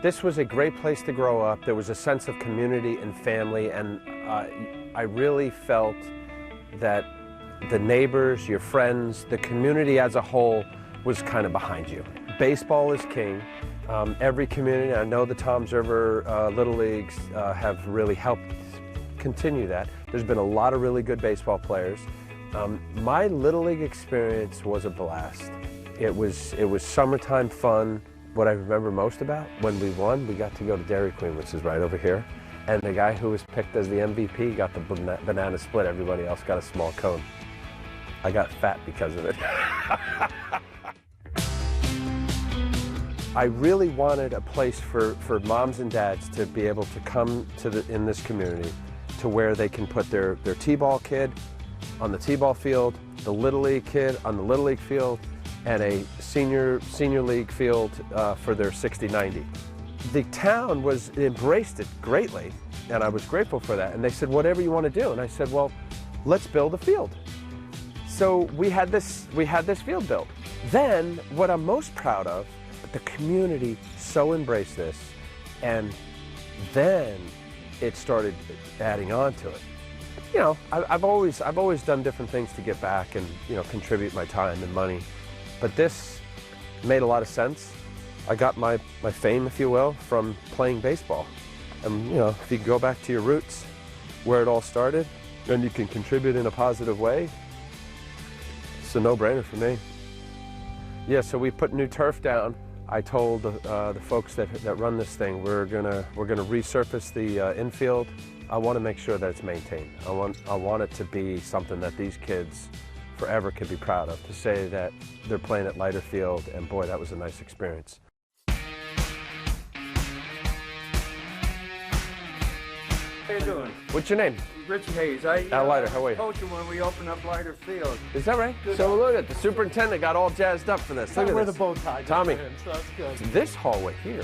This was a great place to grow up. There was a sense of community and family, and I really felt that the neighbors, your friends, the community as a whole was kind of behind you. Baseball is king. Every community, I know the Toms River Little Leagues have really helped continue that. There's been a lot of really good baseball players. My Little League experience was a blast. It was summertime fun. What I remember most about, when we won, we got to go to Dairy Queen, which is right over here. And the guy who was picked as the MVP got the banana split. Everybody else got a small cone. I got fat because of it. I really wanted a place for moms and dads to be able to come to in this community to where they can put their T-ball kid on the T-ball field, the Little League kid on the Little League field, and a senior league field for their 60-90. The town embraced it greatly, and I was grateful for that. And they said, whatever you want to do. And I said, well, let's build a field. So we had this field built. Then, what I'm most proud of, the community so embraced this, and then it started adding on to it. You know, I've always done different things to get back and, you know, contribute my time and money. But this made a lot of sense. I got my fame, if you will, from playing baseball. And, you know, if you go back to your roots, where it all started, and you can contribute in a positive way, it's a no-brainer for me. Yeah, so we put new turf down. I told the folks that run this thing, we're gonna resurface the infield. I want to make sure that it's maintained. I want it to be something that these kids forever can be proud of, to say that they're playing at Leiter Field, and boy, that was a nice experience. How you doing? What's your name? Richard Hayes. Al Leiter, how are you? Coached him when we opened up Leiter Field. Is that right? Good. So look at the superintendent got all jazzed up for this. Look at Wear this. the bow tie. Tommy, So that's good. this hallway here,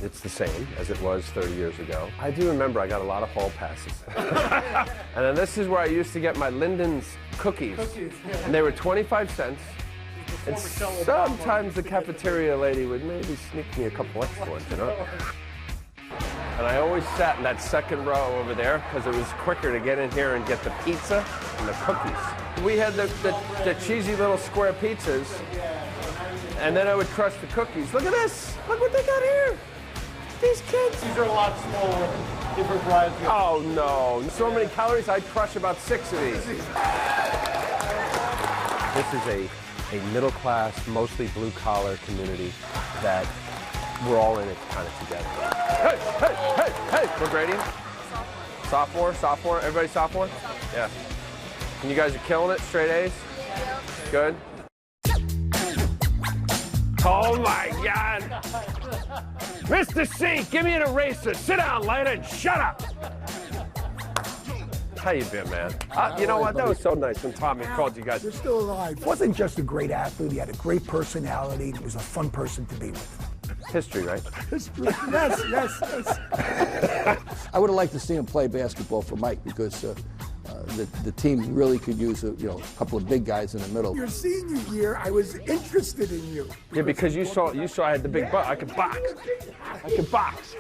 it's the same as it was 30 years ago. I do remember I got a lot of hall passes. And then this is where I used to get my Linden's cookies. And they were 25 cents. And sometimes the cafeteria lady would maybe sneak me a couple extra ones, you know? And I always sat in that second row over there because it was quicker to get in here and get the pizza and the cookies. We had the cheesy little square pizzas, and then I would crush the cookies. Look at this! Look what they got here! These kids! These are a lot smaller, different varieties. Oh no, so many calories, I'd crush about 6 of these. This is a middle-class, mostly blue-collar community that we're all in it kind of together. Hey, hey, hey, hey! What grade are you? Sophomore? Everybody sophomore? Yeah. And you guys are killing it, straight A's? Good? Oh my God! Mr. C, give me an eraser. Sit down, Leiter, and shut up! How you been, man? You know what? That was so nice when Tommy called you guys. You're still alive. He wasn't just a great athlete. He had a great personality. He was a fun person to be with. History, right? History. Yes, yes, yes. I would have liked to see him play basketball for Mike because the team really could use a couple of big guys in the middle. Your senior year, I was interested in you. Yeah, because you saw I had the big butt. I could box. I could box.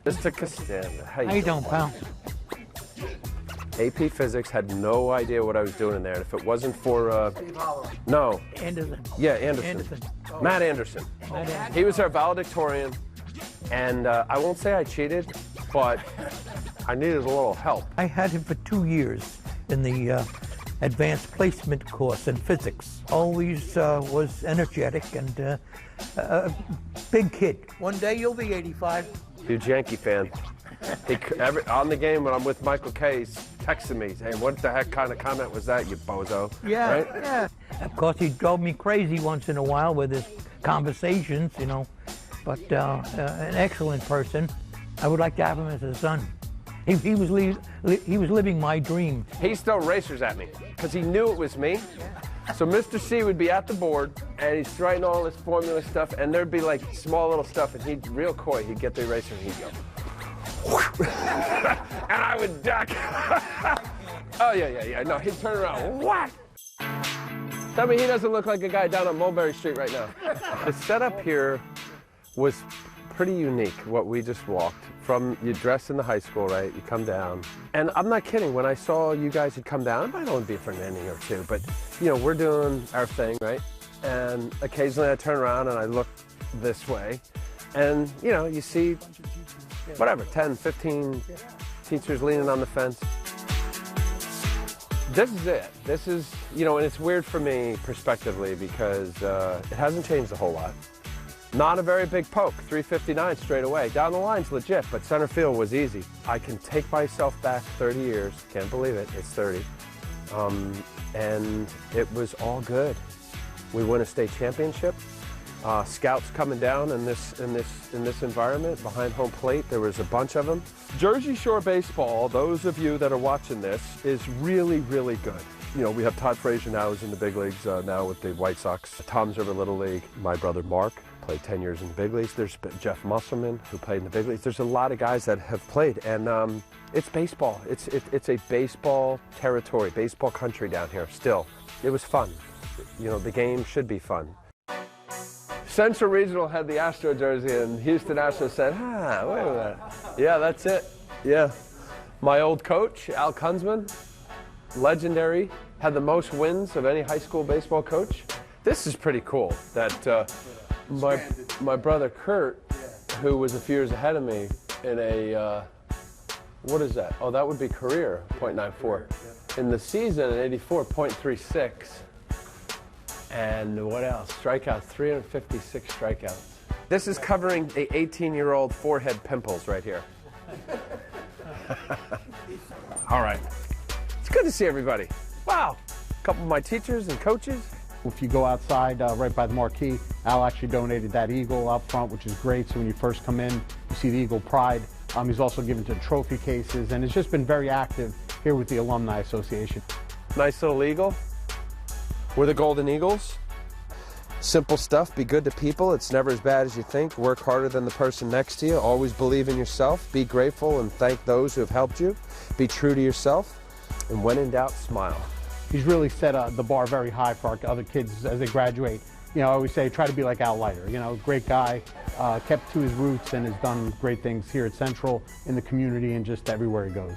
Mr. Costanza, how you doing, pal? AP Physics had no idea what I was doing in there, and if it wasn't for no. Anderson. Yeah, Anderson. Matt Anderson. He was our valedictorian, and I won't say I cheated, but I needed a little help. I had him for 2 years in the advanced placement course in physics. Always was energetic and a big kid. One day you'll be 85. Huge Yankee fan. On the game when I'm with Michael K, he's texting me saying, what the heck kind of comment was that, you bozo? Yeah, right? yeah. Of course, he drove me crazy once in a while with his conversations, you know, but an excellent person. I would like to have him as a son. He was living my dream. He still racers at me because he knew it was me. So Mr. C would be at the board, and he's writing all this formula stuff, and there'd be like small little stuff, and he'd, real coy, he'd get the eraser and he'd go, and I would duck. Oh, yeah. No, he'd turn around. What? Tell me he doesn't look like a guy down on Mulberry Street right now. The setup here was pretty unique, what we just walked. From, you dress in the high school, right? You come down. And I'm not kidding, when I saw you guys had come down, it might only be for an inning or two, but you know, we're doing our thing, right? And occasionally I turn around and I look this way, and you know, you see, whatever, 10, 15 teachers leaning on the fence. This is it. This is, you know, and it's weird for me prospectively because it hasn't changed a whole lot. Not a very big poke, 359 straight away. Down the line's legit, but center field was easy. I can take myself back 30 years, can't believe it, it's 30. And it was all good. We won a state championship. Scouts coming down in this environment behind home plate. There was a bunch of them. Jersey Shore baseball, those of you that are watching this, is really, really good. You know, we have Todd Frazier now who's in the big leagues now with the White Sox. Tom's River Little League. My brother Mark played 10 years in the big leagues. There's Jeff Musselman who played in the big leagues. There's a lot of guys that have played, and it's baseball. It's a baseball territory, baseball country down here still. It was fun. You know, the game should be fun. Central Regional had the Astro jersey, and Houston Astros said, wait a minute. Yeah, that's it. Yeah. My old coach, Al Kunzman, legendary, had the most wins of any high school baseball coach. This is pretty cool that my brother Kurt, who was a few years ahead of me in a, what is that? Oh, that would be career, .94. In the season in '84, .36. And what else? Strikeouts, 356 strikeouts. This is covering a 18-year-old forehead pimples right here. All right. It's good to see everybody. Wow. A couple of my teachers and coaches. If you go outside right by the marquee, Al actually donated that eagle up front, which is great. So when you first come in, you see the Eagle Pride. He's also given to trophy cases, and it's just been very active here with the Alumni Association. Nice little eagle. We're the Golden Eagles. Simple stuff, be good to people. It's never as bad as you think. Work harder than the person next to you. Always believe in yourself. Be grateful and thank those who have helped you. Be true to yourself. And when in doubt, smile. He's really set the bar very high for our other kids as they graduate. You know, I always say, try to be like Al Leiter. You know, great guy, kept to his roots and has done great things here at Central, in the community, and just everywhere he goes.